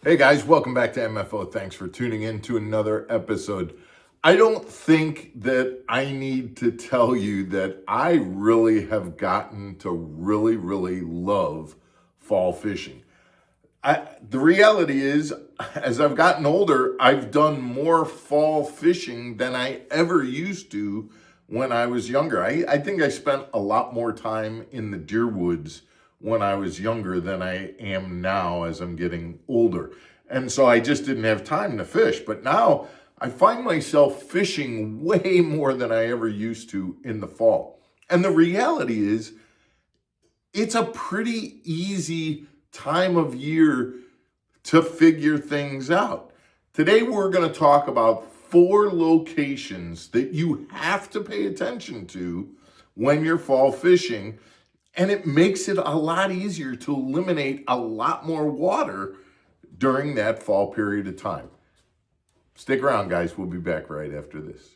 Hey guys, welcome back to MFO. Thanks for tuning in to another episode. I don't think that I need to tell you that I really have gotten to really love fall fishing. The reality is, as I've gotten older, I've done more fall fishing than I ever used to when I was younger. I think I spent a lot more time in the deer woods when I was younger than I am now as I'm getting older. And so I just didn't have time to fish. But now I find myself fishing way more than I ever used to in the fall. And the reality is, it's a pretty easy time of year to figure things out. Today, we're going to talk about 4 locations that you have to pay attention to when you're fall fishing, and it makes it a lot easier to eliminate a lot more water during that fall period of time. Stick around, guys. We'll be back right after this.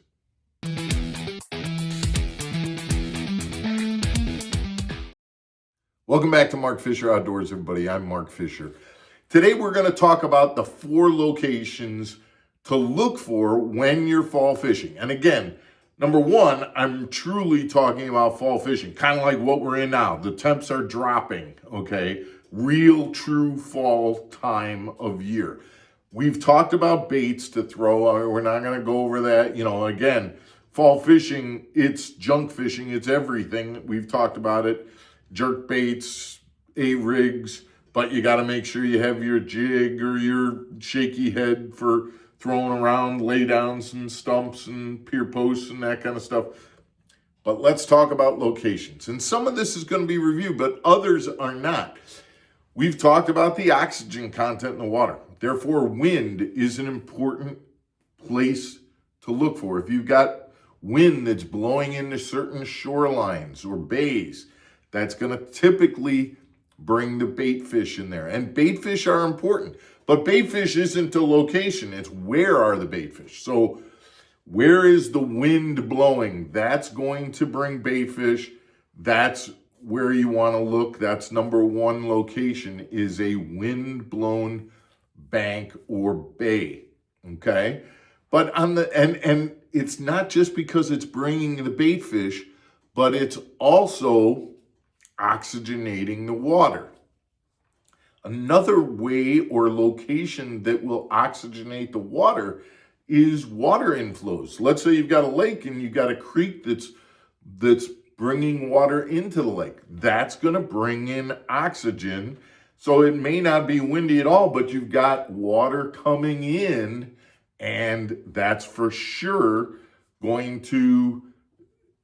Welcome back to Mark Fisher Outdoors, everybody. I'm Mark Fisher. Today, we're going to talk about the 4 locations to look for when you're fall fishing. And again, number 1, I'm truly talking about fall fishing, kind of like what we're in now. The temps are dropping, okay? Real, true fall time of year. We've talked about baits to throw. We're not going to go over that. Again, fall fishing, it's junk fishing, it's everything. We've talked about it. Jerk baits, A-rigs, but you got to make sure you have your jig or your shaky head for throwing around laydowns and stumps and pier posts and that kind of stuff. But let's talk about locations. And some of this is going to be reviewed, but others are not. We've talked about the oxygen content in the water. Therefore, wind is an important place to look for. If you've got wind that's blowing into certain shorelines or bays, that's going to typically bring the bait fish in there. And bait fish are important, but bait fish isn't a location. It's where are the bait fish. So where is the wind blowing? That's going to bring bait fish. That's where you want to look. That's number 1 location, is a wind-blown bank or bay, okay? But and it's not just because it's bringing the bait fish, but it's also oxygenating the water. Another way or location that will oxygenate the water is water inflows. Let's say you've got a lake and you've got a creek that's bringing water into the lake. That's going to bring in oxygen. So it may not be windy at all, but you've got water coming in, and that's for sure going to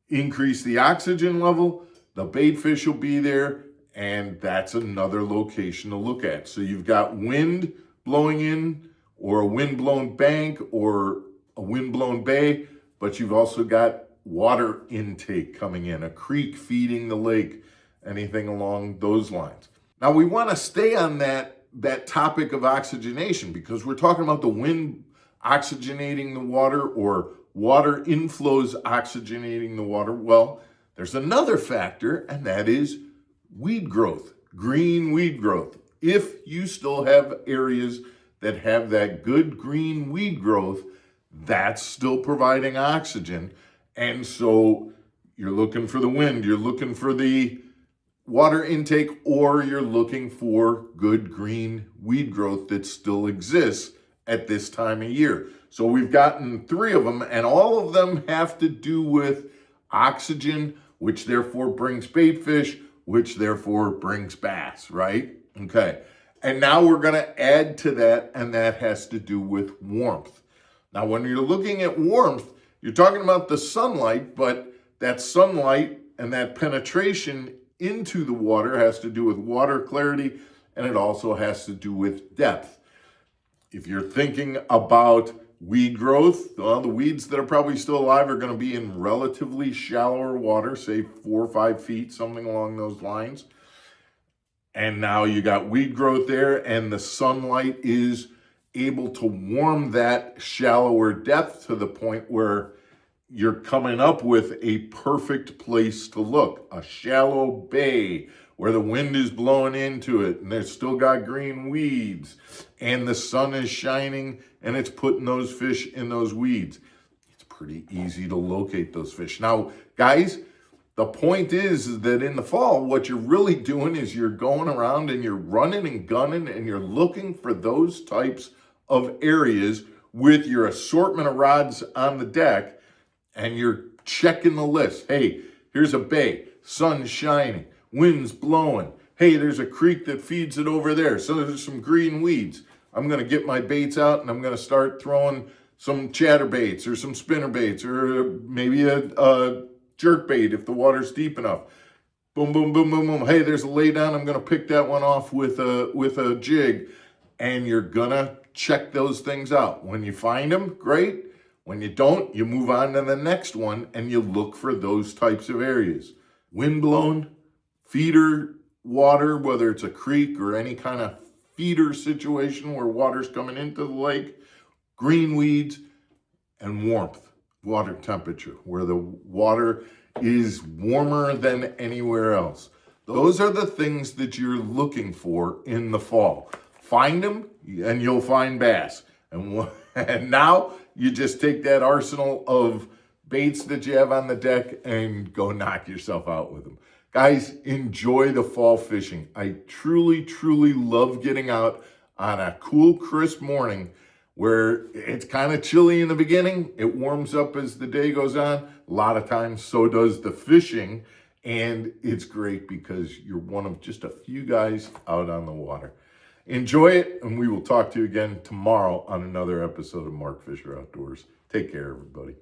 increase the oxygen level. The bait fish will be there, and that's another location to look at. So you've got wind blowing in, or a wind-blown bank, or a wind-blown bay, but you've also got water intake coming in, a creek feeding the lake, anything along those lines. Now, we want to stay on that topic of oxygenation, because we're talking about the wind oxygenating the water, or water inflows oxygenating the water. Well, there's another factor, and that is weed growth, green weed growth. If you still have areas that have that good green weed growth, that's still providing oxygen. And so you're looking for the wind, you're looking for the water intake, or you're looking for good green weed growth that still exists at this time of year. So we've gotten 3 of them, and all of them have to do with oxygen, which therefore brings bait fish, which therefore brings bass, right? Okay. And now we're going to add to that, and that has to do with warmth. Now, when you're looking at warmth, you're talking about the sunlight, but that sunlight and that penetration into the water has to do with water clarity, and it also has to do with depth. If you're thinking about weed growth, well, the weeds that are probably still alive are going to be in relatively shallower water, say 4 or 5 feet, something along those lines. And now you got weed growth there, and the sunlight is able to warm that shallower depth to the point where you're coming up with a perfect place to look, a shallow bay where the wind is blowing into it and there's still got green weeds and the sun is shining and it's putting those fish in those weeds. It's pretty easy to locate those fish. Now, guys, the point is that in the fall, what you're really doing is you're going around and you're running and gunning and you're looking for those types of areas with your assortment of rods on the deck, and you're checking the list. Hey, here's a bay, sun's shining, wind's blowing. Hey, there's a creek that feeds it over there, so there's some green weeds. I'm going to get my baits out and I'm going to start throwing some chatterbaits or some spinnerbaits or maybe a jerk bait if the water's deep enough. Boom, boom, boom, boom, boom. Hey, there's a lay down. I'm going to pick that one off with a jig. And you're going to check those things out. When you find them, great. When you don't, you move on to the next one and you look for those types of areas. Windblown, feeder water, whether it's a creek or any kind of feeder situation where water's coming into the lake, green weeds, and warmth, water temperature, where the water is warmer than anywhere else. Those are the things that you're looking for in the fall. Find them and you'll find bass. And now you just take that arsenal of baits that you have on the deck and go knock yourself out with them. Guys, enjoy the fall fishing. I truly, truly love getting out on a cool, crisp morning where it's kind of chilly in the beginning. It warms up as the day goes on. A lot of times, so does the fishing. And it's great because you're one of just a few guys out on the water. Enjoy it, and we will talk to you again tomorrow on another episode of Mark Fisher Outdoors. Take care, everybody.